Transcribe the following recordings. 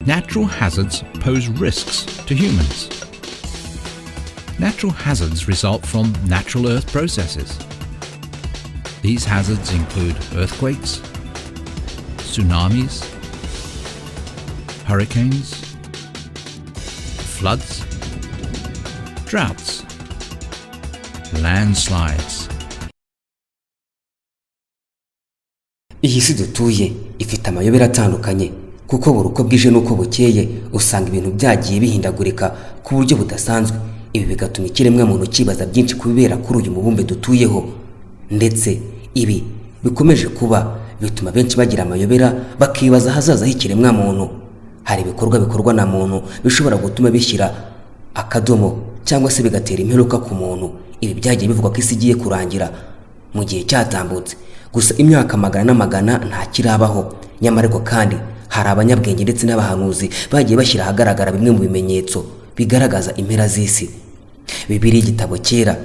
natural hazards pose risks to humans. Natural hazards result from natural earth processes. These hazards include earthquakes, tsunamis, hurricanes, floods, droughts, landslides. Iyi si dutuye ifite amayobera atandukanye kuko buri uko bwije nuko bukeye usanga ibintu byagiye bihindagurika ku buryo budasanzwe. Ibi bigatuma ikiremwa muntu kibaza byinshi kubera kuri uyu mubumbe dutuyeho, ndetse ibi bikomeje kuba bituma benshi bagira amayobera bakibaza hazaza h'ikiremwa muntu. Hari ibikorwa bikorwa na muntu bishobora gutuma bishyira akadomo cyangwa se bigatera imperuka ku muntu. Ibi byagiye bivuga ko isi igiye kurangira mu gihe cyatambutse, gusa imyaka magana n'amagana nta kirabaho. Nyamara ariko kandi hari abanyabwenge ndetse n'abahanuzi bagiye bashyira ahagaragara bimwe mu bimenyetso bigaragaza impera z'isi. Bibiliya igitabo cyera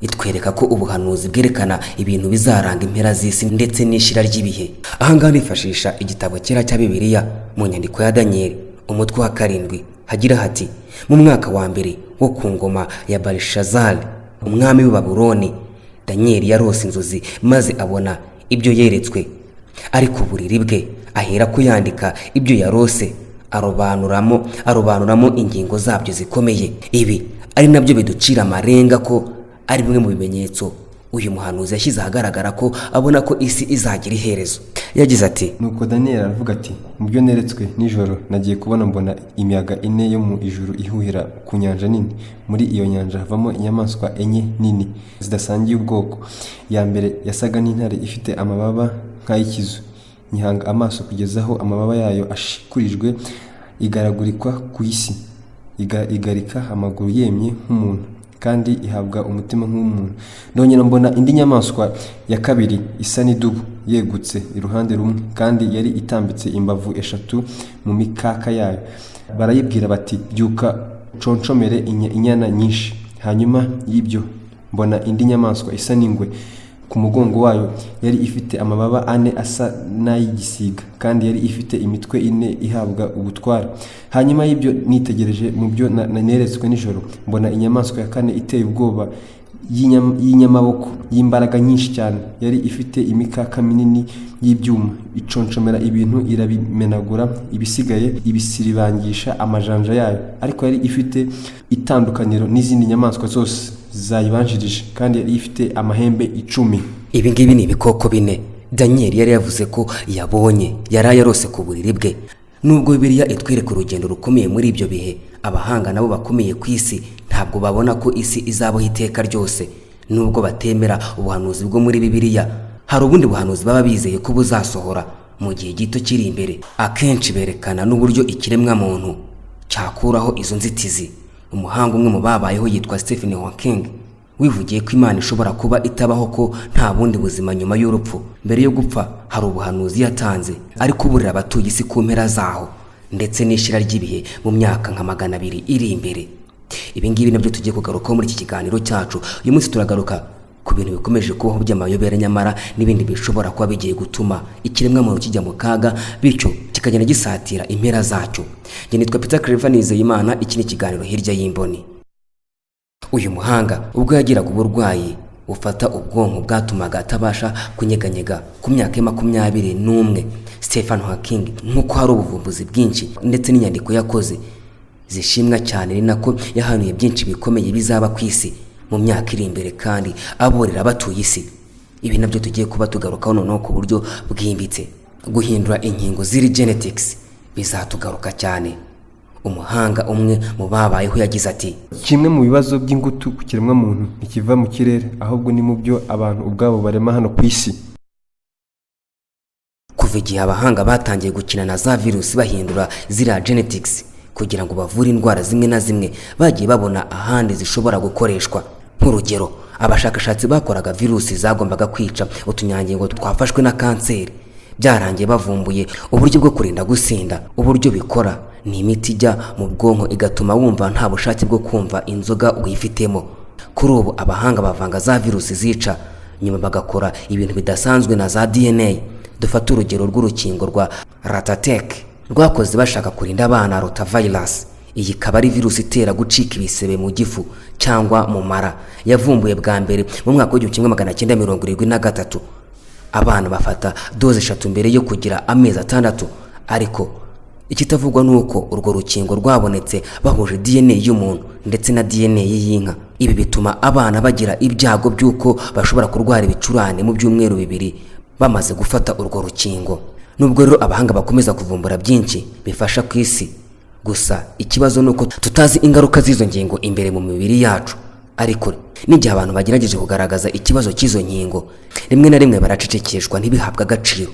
itwereka ko ubuhanuzi bwerekana ibintu bizaranga impera z'isi ndetse n'ishira ry'ibihe. Ahangaha nifashisha igitabo cyera cya Bibiliya mu nyandiko ya Daniel umutwe wa 7 hagira hati: mu mwaka wa mbere wo ku ngoma ya Belishazari umwami w'i Babuloni, Daniel yarose inzozi maze abona ibyo yeretswe, ariko buriri bwe ahera ko yandika ibyo yarose arobanuramo ingingo zabyo zikomeye. Ibi ari nabyo biducira amarenga ko ari bimwe mu bimenyetso uyu muhanuzi yashyize ahagaragara ko abona ko isi izagira iherezo. Yagize ati: nuko Daniel aravuga ati, mu byo neretswe nijoro nagiye kubona mbona imiyaga 4 yo mu ijuru ihuhira ku nyanja nini. Muri iyo nyanja havamo inyamaswa 4 nini zidasangiye ubwoko. Ya mbere yasaga n'intare ifite amababa nk'ay'ikizu. Nyihanga amaso kugeza aho amababa yayo ashikurijwe, igaragurikwa ku isi, igarika amaguru yemye nk'umuntu, kandi ihabwa umutima nk'umuntu. Ndongera mbona indi nyamaswa ya kabiri isa n'idubu yegutse iruhande rumwe, kandi yari itambitse imbavu 3 mu mikaka yayo. Barayibwira bati, byuka conshomere inyana nyinshi. Hanyuma y'ibyo mbona indi nyamaswa isa n'ingwe. Ku mugongo wayo yari ifite amababa 4 asa n'ay'igisiga, kandi yari ifite imitwe 4 ihabwa ubutware. Hanyuma y'ibyo nitegereje mu byo neretswe nijoro, mbona inyamaswa ya 4 iteye ubwoba y'inyamaboko y'imbaraga nyinshi cyane. Yari ifite imikaka minini y'ibyuma, iconshomera ibintu irabimenagura, ibisigaye ibisiribangisha amajanja yayo. Ariko yari ifite itandukaniro n'izindi nyamaswa zose zayibanjirije, kandi yari ifite amahembe 10. Ibi ngibi ni ibikoko 4 Daniel yari yavuze ko yabonye yarose ku buriri bwe. Nubwo Bibiliya itwereka urugendo rukomeye muri ibyo bihe, abahanga nabo bakomeye ku isi ntabwo babona ko isi izabaho iteka ryose. Nubwo batemera ubuhanuzi bwo muri Bibiliya, hari ubundi buhanuzi baba bizeye ko buzasohora mu gihe gito kiri imbere. Akenshi berekana n'uburyo ikiremwa muntu cyakuraho izo nzitizi. Umuhanga umwe mu babayeho yitwa Stephen Hawking wivugiye ko Imana ishobora kuba itabaho, ko nta bundi buzima nyuma y'urupfu. Mbere yo gupfa hari ubuhanuzi yatanze, ariko burira abatuye isi ku mpera zaho ndetse n'ishira ry'ibihe mu myaka nka 200 iri imbere. Ibi ngibi nabyo tugiye kugarukaho muri iki kiganiro cyacu. Uyu munsi turagaruka ku bintu bikomeje kubaho by'amayobera, nyamara n'ibindi bishobora kuba bigiye gutuma ikiremwa muntu kijya mu kaga, bityo kikagenda gisatira impera zacyo. Njye nitwa Peter Clever Nizeyimana. Iki ni ikiganiro hirya y'imboni. Uyu muhanga ubwo yagiraga uburwayi bufata ubwonko bwatumaga atabasha kunyeganyega ku myaka 21, Stephen Hawking, nk'uko hari ubuvumbuzi bwinshi ndetse n'inyandiko yakoze zishimwa cyane, ni nako yahanuye byinshi bikomeye bizaba ku isi mu myaka iri imbere, kandi aborera abatuye isi. Ibi nabyo tugiye kuba tugarukaho noneho ku buryo bwimbitse. Guhindura inkingo ziri genetics bizatugaruka cyane. Umuhanga umwe mu babayeho yagize ati: kimwe mu bibazo by'ingutu ku kiremwa muntu ntikiva mu kirere, ahubwo ni mu byo abantu ubwabo barema hano ku isi. Kuva igihe abahanga batangiye gukina na za virusi bahindura zira genetics kugira ngo bavure indwara zimwe na zimwe, bagiye babona ahandi zishobora gukoreshwa. Nk'urugero, abashakashatsi bakoraga virusi zagombaga kwica utunyangingo twafashwe na kanseri. Byarangiye bavumbuye uburyo bwo kurinda gusinda. Uburyo bikora ni imiti ijya mu bwonko igatuma wumva nta bushake bwo kumva inzoga uyifitemo. Kuri ubu abahanga bavanga za virusi zica, nyuma bagakora ibintu bidasanzwe na za DNA. Dufata urugero rw'urukingo rwa Ratatek rwakoze bashaka kurinda abana rotavirus. Iyi ikaba ari virusi itera gucika ibisebe mu gifu cyangwa mu mara. Yavumbuye bwa mbere mu mwaka w'1973. Abana bafata doze 3 mbere yo kugira amezi 6, ariko ikitavugwa nuko urwo rukingo rwabonetse bahuje DNA y'umuntu ndetse na DNA y'inka. Ibi bituma abana bagira ibyago by'uko bashobora kurwara ibicurane mu byumweru 2 bamaze gufata urwo rukingo. Nubwo rero abahanga bakomeza kuvumbura byinshi bifasha ku isi, gusa ikibazo nuko tutazi ingaruka z'izo ngingo imbere mu mibiri yacu. Ariko n'igihe abantu bagerageje kugaragaza ikibazo cy'izo nkingo, rimwe na rimwe baracecekeshwa ntibihabwa agaciro.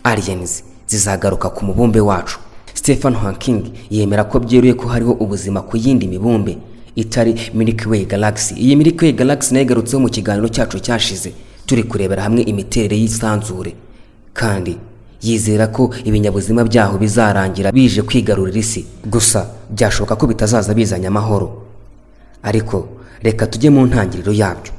Aliens zizagaruka ku mubumbe wacu. Stephen Hawking yemera ko byeruye ko hariho ubuzima ku yindi mibumbe itari Milky Way Galaxy. Iyi Milky Way Galaxy nayigarutseho mu kiganiro cyacu cyashize turi kurebera hamwe imiterere y'isanzure, kandi yizera ko ibinyabuzima byaho bizarangira bije kwigarurira isi. Gusa byashoboka ko bitazaza bizanya amahoro. Ariko reka tujye mu ntangiriro yabyo.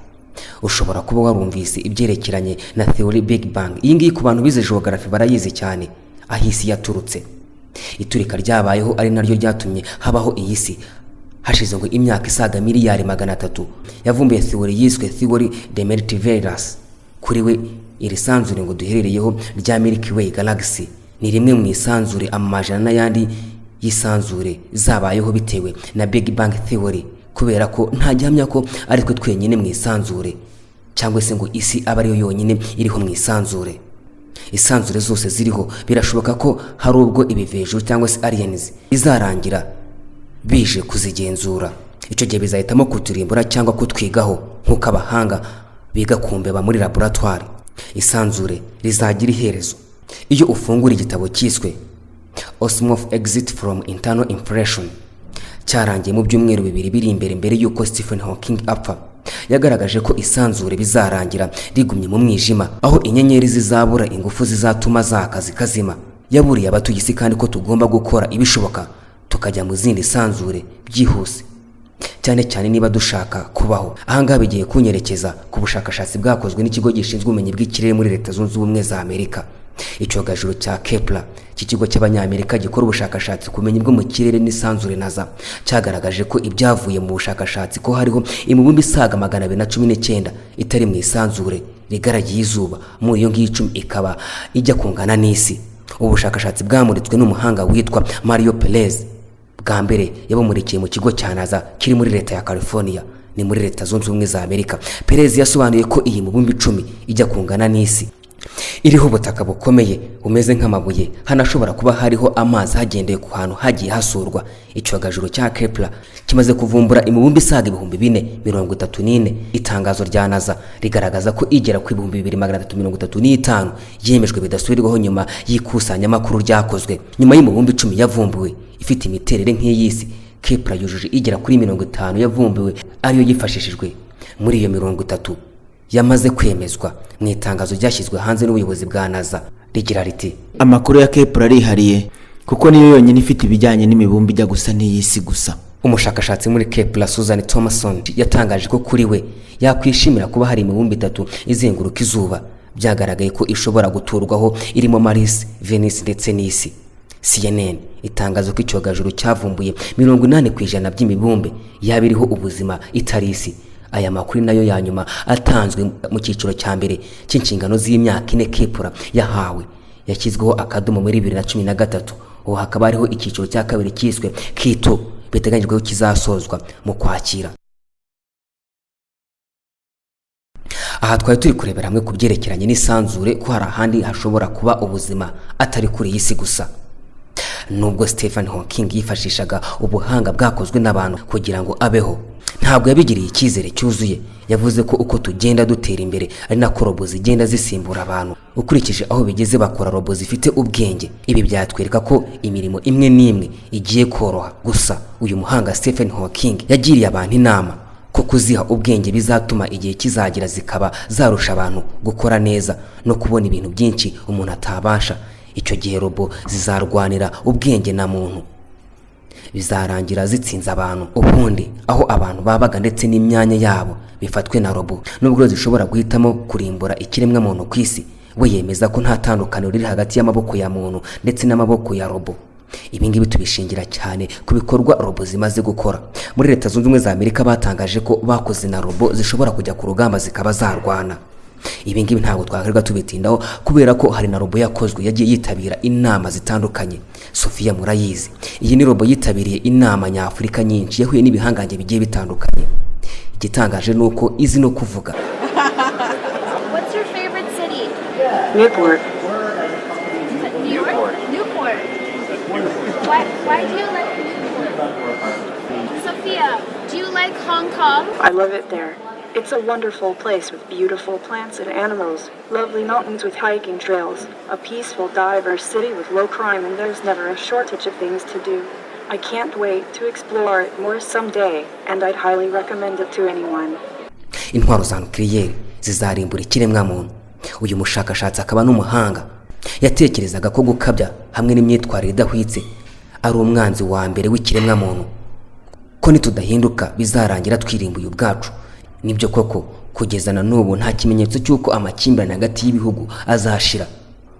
Ushobora kuba warumvise ibyerekeranye na theory Big Bang. Iyi ngiyi ku bantu bize geography barayizi cyane, aho isi yaturutse. Iturika ryabayeho ari naryo ryatumye habaho iyi si hashize ngo imyaka isaga miliyari 300. Yavumbuye theory yiswe theory de multiverse. Kuri we iri sanzure ngo duherereyeho rya Milky Way Galaxy ni rimwe mu isanzure amajana n'ayandi y'isanzure zabayeho bitewe na Big Bang theory, kubera ko nta gihamya ko ari twe twenyine mu isanzure cyangwa se ngo isi aba ariyo yonyine iriho mu isanzure. Isanzure zose ziriho birashoboka ko hari ubwo ibivejo cyangwa se aliens izarangira bije kuzigenzura. Icyo gihe bizahitamo kuturimbura cyangwa kutwigaho nk'uko abahanga biga kumbeba muri laboratoire. Isanzure rizagira iherezo. Iyo ufungura igitabo cyiswe Osmosis Exit from Internal Impression, cyarangiye mu byumweru 2 biri imbere yuko Stephen Hawking apfa, yagaragaje ko isanzure bizarangira rigumye mu mwijima, aho inyenyeri zizabura ingufu zizatuma zakazi kazima. Yaburiye abatuye isi kandi ko tugomba gukora ibishoboka tukajya mu zindi sanzure byihuse, cyane cyane niba dushaka kubaho. Ahangaha bigiye kunyerekeza ku bushakashatsi bwakozwe n'ikigo gishinzwe ubumenyi bw'ikirere muri Leta Zunze Ubumwe za Amerika. Icyogajuru cya Kepler, cy'ikigo cy'abanyamerika gikora ubushakashatsi ku bumenyi bwo mu kirere n'isanzure NASA, cyagaragaje ko ibyavuye mu bushakashatsi ko hariho imibumbe isaga 219 itari mu isanzure rigaragiye izuba, muri iyo ngiyo 10 ikaba ijya kungana n'isi. Ubushakashatsi bwamuritswe n'umuhanga witwa Mario Perez, bwa mbere yabumurikiye mu kigo cya NASA kiri muri leta ya California, ni muri Leta Zunze Ubumwe za Amerika. Perez yasobanuye ko iyi mibumbe 10 ijya kungana n'isi iriho ubutaka bukomeye bumeze nk'amabuye, hanashobora kuba hariho amazi hagendeye ku hantu hagiye hasurwa. Icyogajuru cya Kepler kimaze kuvumbura imibumbe isaga 434. Itangazo rya NASA rigaragaza ko igera ku 2335 yemejwe bidasubirwaho nyuma y'ikusanya makuru ryakozwe. Nyuma y'imibumbe 10 yavumbuwe ifite imiterere nk'iy'isi, Kepler yujuje igera kuri 50 yavumbuwe ariyo yifashishijwe muri iyo 30 yamaze kwemezwa. Mu itangazo ryashyizwe hanze n'ubuyobozi bwa NASA rigira riti, amakuru ya Kepler arihariye kuko niyo yonyine ifite ibijyanye n'imibumbe ijya gusa n'iy'isi gusa. Umushakashatsi muri Kepler Susan Thomason yatangaje ko kuri we yakwishimira kuba hari imibumbe 3 izenguruka izuba. Byagaragaye ko ishobora guturwaho irimo Mars, Venus ndetse n'isi. CNN itangaza ko icyogajuru cyavumbuye 80% by'imibumbe yabiriho ubuzima itari isi. Aya makuru nayo ya nyuma atanzwe mu cyiciro cya mbere cy'inshingano z'imyaka 4 Kepler yahawe, yashyizweho akadomo muri 2013. Ubu hakaba hariho icyiciro cya kabiri cyiswe Kito, biteganyijwe ko kizasozwa mu Kwakira. Aha twari turi kurebera hamwe ku byerekeranye n'isanzure ko hari ahandi hashobora kuba ubuzima atari kuri iyi si gusa. Nubwo Stephen Hawking yifashishaga ubuhanga bwakozwe n'abantu kugira ngo abeho, ntabwo yabigiriye icyizere cyuzuye. Yavuze ko uko tugenda dutera imbere ari nako robo zigenda zisimbura abantu. Ukurikije aho bigeze bakora robo zifite ubwenge. Ibi byatwereka ko imirimo imwe n'imwe igiye koroha. Gusa uyu muhanga Stephen Hawking yagiriye abantu inama ko kuziha ubwenge bizatuma igihe kizagira zikaba zarusha abantu gukora neza no kubona ibintu byinshi umuntu atabasha. Icyo gihe robo zizarwanira ubwenge na muntu, bizarangira zitsinze abantu. Ubundi aho abantu babaga ndetse n'imyanya yabo bifatwe na robo. Nubwo zishobora guhitamo kurimbura ikiremwa muntu ku isi, we yemeza ko nta tandukaniro riri hagati y'amaboko ya muntu ndetse n'amaboko ya robo. Ibi ngibi tubishingira cyane ku bikorwa robo zimaze gukora. Muri Leta Zunze Ubumwe za Amerika batangaje ko bakoze na robo zishobora kujya ku rugamba zikaba zarwana. Ibi ngibi ntabwo twagaruka tubitindaho kubera ko hari na robo yakozwe yagiye yitabira inama zitandukanye. Sofia murayizi. Iyi ni robo yitabiriye inama nyafurika nyinshi yahuye n'ibihangange bigiye bitandukanye. Igitangaje nuko izi no kuvuga. What's your favorite city? Newport. Newport. Why do you like Newport? Sophia, do you like Hong Kong? I love it there. It's a wonderful place with beautiful plants and animals, lovely mountains with hiking trails, a peaceful, diverse city with low crime, and there's never a shortage of things to do. I can't wait to explore it more someday, and I'd highly recommend it to anyone. Intwaro za nucleaire zizarimbura ikiremwa muntu. Uyu mushakashatsi akaba n'umuhanga yatekerezaga ko gukabya hamwe n'imyitwarire idahwitse ari umwanzi wa mbere w'ikiremwa muntu, ko nitudahinduka bizarangira twirimbuye ubwacu. Nibyo koko kugeza na n'ubu nta kimenyetso cy'uko amakimbirane hagati y'ibihugu azashira.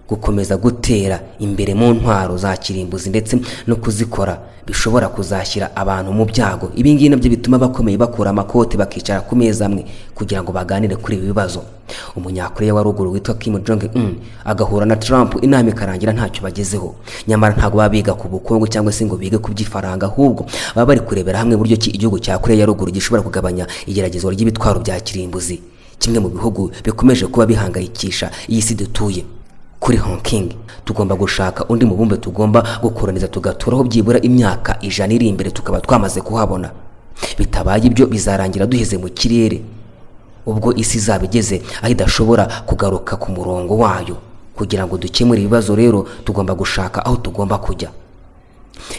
Gukomeza gutera imbere mu ntwaro za kirimbuzi ndetse no kuzikora bishobora kuzashyira abantu mu byago. Ibi ngibi nabyo bituma bakomeye bakura amakote bakicara ku meza amwe kugira ngo baganire kuri ibi bibazo. Umunyakoreya wa ruguru witwa Kim Jong-un agahura na Trump, inama ikarangira ntacyo bagezeho. Nyamara ntago babiga ku bukungu cyangwa se ngo bige ku by'ifaranga, ahubwo baba bari kurebera hamwe buryo ki igihugu cya Koreya ya ruguru gishobora kugabanya igeragezwa ry'ibitwaro bya kirimbuzi, kimwe mu bihugu bikomeje kuba bihangayikisha iyi si dutuye. Kuri Hong Kong tugomba gushaka undi mubumbe tugomba gukoroniza tugaturaho byibura imyaka 100 iri imbere tukaba twamaze kuhabona. Bitabaye ibyo bizarangira duheze mu kirere, ubwo isi zabigeze aho idashobora kugaruka ku murongo wayo. Kugira ngo dukemure ibibazo rero tugomba gushaka aho tugomba kujya.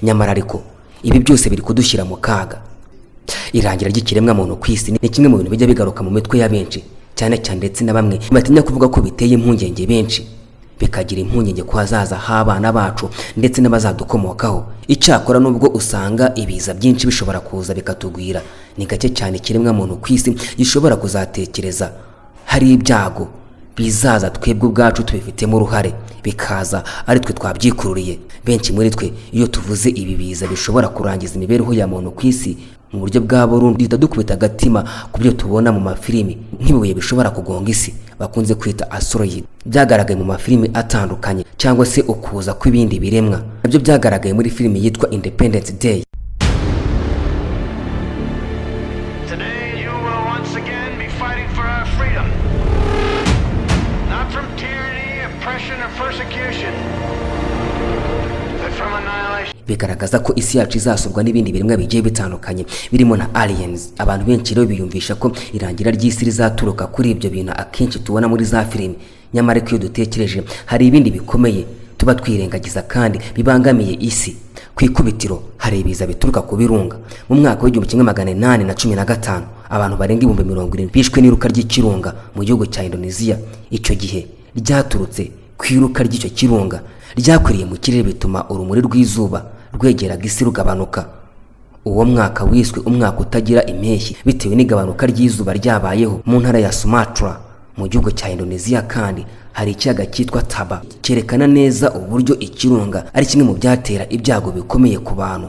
Nyamara ariko ibi byose biri kudushyira mu kaga. Irangira ry'ikiremwa muntu ku isi ni kimwe mu bintu bijya bigaruka mu mitwe ya benshi, cyane cyane ndetse na bamwe batinya kuvuga ko biteye impungenge benshi, bikagira impungenge ko hazaza h'abana bacu ndetse n'abazadukomokaho. Icyakora nubwo usanga ibiza byinshi bishobora kuza bikatugwira, ni gake cyane ikiremwa muntu ku isi gishobora kuzatekereza hari ibyago bizaza twebwe ubwacu tubifitemo uruhare, bikaza ari twe twabyikururiye. Benshi muri twe iyo tuvuze ibi biza bishobora kurangiza imibereho ya muntu ku isi mu buryo bwa burundu, duhita dukubita agatima ku byo tubona mu mafilimi nk'ibibuye bishobora kugonga isi bakunze kwita asteroid, byagaragaye mu mafilimi atandukanye, cyangwa se ukuza kw'ibindi biremwa nabyo byagaragaye muri filimi yitwa Independence Day. Today you will once again be fighting for our freedom, not from tyranny, oppression or persecution, but from annihilation. Bigaragaza ko isi yacu izasurwa n'ibindi biremwa bigiye bitandukanye birimo na aliens. Abantu benshi rero biyumvisha ko irangira ry'isi rizaturuka kuri ibyo bintu akenshi tubona muri za filimi. Nyamara iyo dutekereje hari ibindi bikomeye tuba twirengagiza kandi bibangamiye isi. Ku ikubitiro hari ibiza bituruka ku birunga. Mu mwaka wa 1815 abantu barenga 70,000 bishwe n'iruka ry'ikirunga mu gihugu cya Indonesia. Icyo gihe ryaturutse ku iruka ry'icyo kirunga ryakwiriye mu kirere bituma urumuri rw'izuba rwegeraga isi rugabanuka. Uwo mwaka wiswe umwaka utagira impeshyi bitewe n'igabanuka ry'izuba ryabayeho mu ntara ya Sumatra mu gihugu cya Indonesia. Kandi hari ikiyaga cyitwa Taba cyerekana neza uburyo ikirunga ari kimwe mu byatera ibyago bikomeye ku bantu,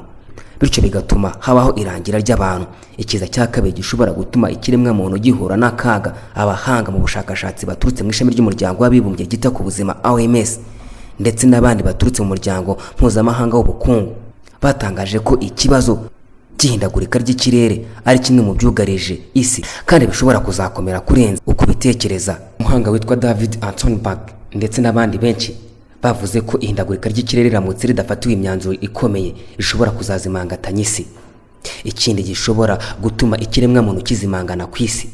bityo bigatuma habaho irangira ry'abantu. Ikiza cya kabiri gishobora gutuma ikiremwa muntu gihura n'akaga. Abahanga mu bushakashatsi baturutse mu ishami ry'umuryango w'abibumbye ryita ku buzima OMS ndetse n'abandi baturutse mu muryango mpuzamahanga w'ubukungu batangaje ko ikibazo cy'ihindagurika ry'ikirere ari kimwe mu byugarije isi kandi bishobora kuzakomera kurenza uko bitekereza. Umuhanga witwa David Attenborough ndetse n'abandi benshi bavuze ko ihindagurika ry'ikirere ramutse ridafatiwe imyanzuro ikomeye rishobora kuzazimangatanya isi. Ikindi gishobora gutuma ikiremwa muntu kizimangana ku isi,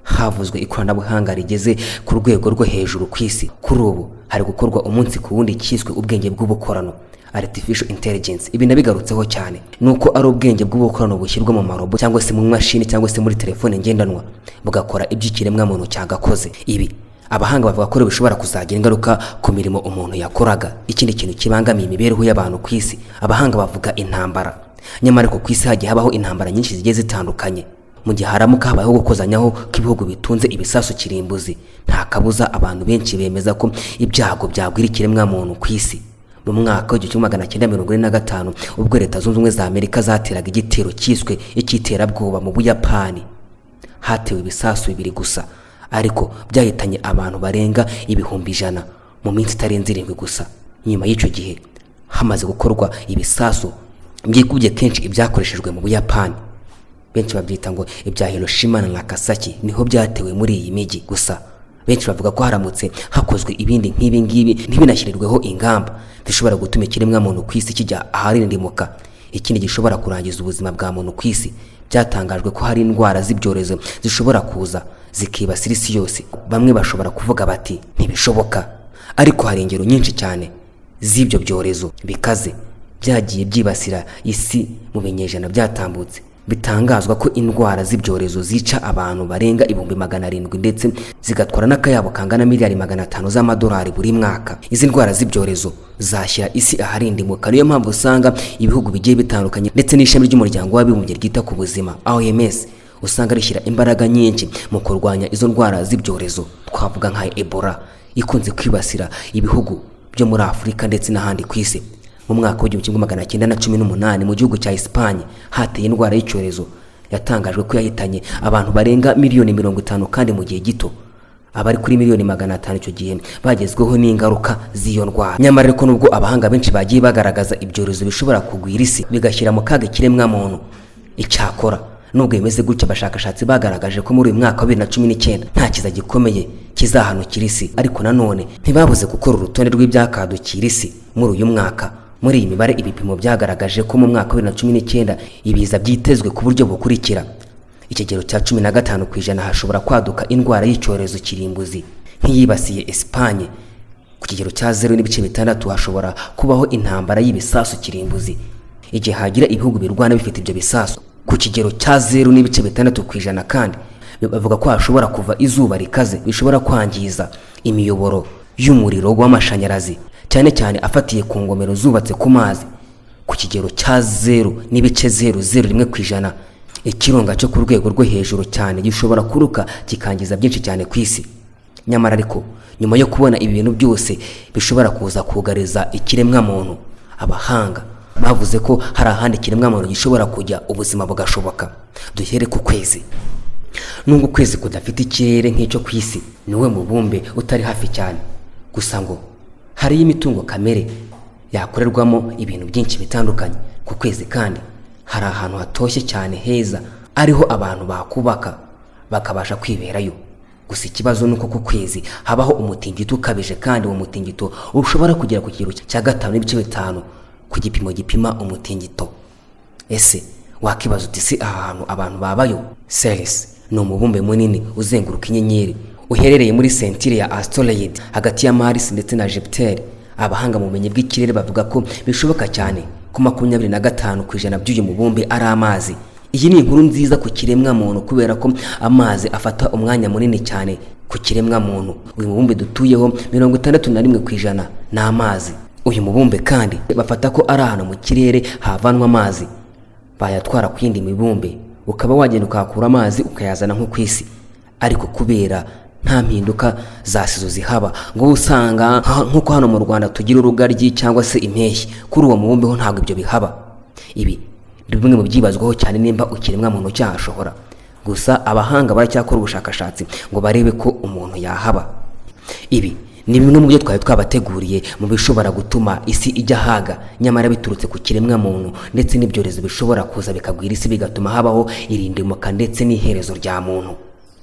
havuzwe ikoranabuhanga rigeze ku rwego rwo hejuru ku isi. Kuri ubu hari gukorwa umunsi ku wundi cyiswe ubwenge bw'ubukorano, artificial intelligence. Ibi nabigarutseho cyane nuko ari ubwenge bw'ubukorano bushyirwa mu marobo cyangwa se mu mashini cyangwa se muri telefone ngendanwa bugakora iby'ikiremwa muntu cyagakoze. Ibi abahanga bavuga ko bishobora kuzagira ingaruka ku mirimo umuntu yakoraga. Ikindi kintu kibangamiye imibereho y'abantu ku isi, abahanga bavuga intambara. Nyamara ko ku isi hagiye habaho intambara nyinshi zigiye zitandukanye. Mu gihe haramuka habayeho gukozanyaho k'ibihugu bitunze ibisasu kirimbuzi, nta kabuza abantu benshi bemeza ko ibyago byagwira ikiremwa muntu ku isi. mu mwaka w'1945 ubwo Leta Zunze Ubumwe za Amerika zateraga igitero cyiswe icy'iterabwoba mu Buyapani. Hatewe ibisasu 2 gusa, ariko byahitanye abantu barenga 100,000 mu minsi itarenze 7 gusa. Nyuma y'icyo gihe hamaze gukorwa ibisasu byikubye kenshi ibyakoreshejwe mu Buyapani. Benshi babyita ngo ibya Hiroshima na Nagasaki niho byatewe muri iyi migi. Gusa benshi bavuga ko haramutse hakozwe ibindi nk'ibi ngibi ntibinashyirirweho ingamba zishobora gutuma ikiremwa muntu ku isi kijya aharindimuka, ikindi gishobora kurangiza ubuzima bwa muntu ku isi. Byatangajwe ko hari indwara z'ibyorezo zishobora kuza zikibasira isi yose. Bamwe bashobora kuvuga bati ntibishoboka, ariko hari ingero nyinshi cyane z'ibyo byorezo bikaze byagiye byibasira isi mu binyejana byatambutse. Bitangazwa ko indwara z'ibyorezo zica abantu barenga 700,000 ndetse zigatwara n'akayabo kangana miliyari 500 z'amadolari buri mwaka. Izi ndwara z'ibyorezo zashyira isi aharindimuka. Niyo mpamvu usanga ibihugu bigiye bitandukanye ndetse n'ishami ry'umuryango w'abibumbye ryita ku buzima OMS usanga rishyira imbaraga nyinshi mu kurwanya izo ndwara z'ibyorezo. Twavuga nka Ebola ikunze kwibasira ibihugu byo muri Afurika ndetse n'ahandi ku isi. Mu mwaka w'1918 mu gihugu cya Espagne hateye indwara y'icyorezo yatangajwe ko yahitanye abantu barenga 50,000,000 kandi mu gihe gito. Abari kuri 500,000 icyo gihe bagezweho n'ingaruka z'iyo ndwara. Nyamara ariko nubwo abahanga benshi bagiye bagaragaza ibyorezo bishobora kugwira isi bigashyira mu kaga ikiremwa muntu, icyakora nubwo bimeze gutya abashakashatsi bagaragaje ko muri uyu mwaka wa 2019 nta kiza gikomeye kizahanukira isi. Ariko nanone ntibabuze gukora urutonde rw'ibyakadukira isi muri uyu mwaka. Muri iyi mibare ibipimo byagaragaje ko mu mwaka wa 2019 ibiza byitezwe ku buryo bukurikira: ikigero cya 15% hashobora kwaduka indwara y'icyorezo kirimbuzi nk'iyibasiye Espagne. Ku kigero cya 0.6 hashobora kubaho intambara y'ibisasu kirimbuzi igihe hagira ibihugu birwana bifite ibyo bisasu. Ku kigero cya 0.6% kandi bavuga ko hashobora kuva izuba rikaze bishobora kwangiza imiyoboro y'umuriro w'amashanyarazi, cyane cyane afatiye ku ngomero zubatse ku mazi. Ku kigero cya 0.001% ikirunga cyo ku rwego rwo hejuru cyane gishobora kuruka kikangiza byinshi cyane ku isi. Nyamara ariko nyuma yo kubona ibi bintu byose bishobora kuza kugariza ikiremwa muntu, abahanga bavuze ko hari ahandi ikiremwa muntu gishobora kujya ubuzima bugashoboka. Duhere ku kwezi. Nubwo kwezi kudafite ikirere nk'icyo ku isi, niwe mubumbe utari hafi cyane. Gusa ngo hari imitungo kamere yakorerwamo ibintu byinshi bitandukanye ku kwezi, kandi hari ahantu hatoshye cyane heza ariho abantu bakubaka bakabasha kwiberayo. Gusa ikibazo nuko ku kwezi habaho umutingito ukabije, kandi uwo mutingito ushobora kugera ku kigero cya 5.5 ku gipimo gipima umutingito. Ese wakibaza uti si ahantu abantu babayo? Ceres ni umubumbe munini uzenguruka inyenyeri uherereye muri sentire ya asteroid hagati ya Mars ndetse na Jupiter. Abahanga mu bumenyi bw'ikirere bavuga ko bishoboka cyane ko 25% by'uyu mubumbe ari amazi. Iyi ni inkuru nziza ku kiremwa muntu kubera ko amazi afata umwanya munini cyane ku kiremwa muntu. Uyu mubumbe dutuyeho 61% ni amazi. Uyu mubumbe kandi bafata ko ari ahantu mu kirere havanwa amazi bayatwara ku yindi mibumbe, ukaba wagenda ukakura amazi ukayazana nko ku isi. Ariko kubera nta mpinduka zasizo zihaba, ngo usanga nkuko hano mu Rwanda tugira urugaryi cyangwa se impeshyi, kuri uwo mubumbe ho ntabwo ibyo bihaba. Ibi ni bimwe mu byibazwaho cyane nimba ukiremwa muntu cyashobora. Gusa abahanga baracyakora ubushakashatsi ngo barebe ko umuntu yahaba. Ibi ni bimwe mu byo twari twabateguriye mu bishobora gutuma isi ijya haga, nyamara biturutse ku kiremwa muntu ndetse n'ibyorezo bishobora kuza bikagwira isi bigatuma habaho irindimuka ndetse n'iherezo rya muntu.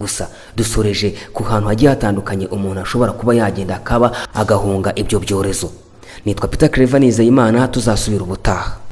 Gusa dusoreje ku hantu hagiye hatandukanye umuntu ashobora kuba yagenda akaba agahunga ibyo byorezo. Nitwa Peter Clever Nizeyimana, tuzasubira ubutaha.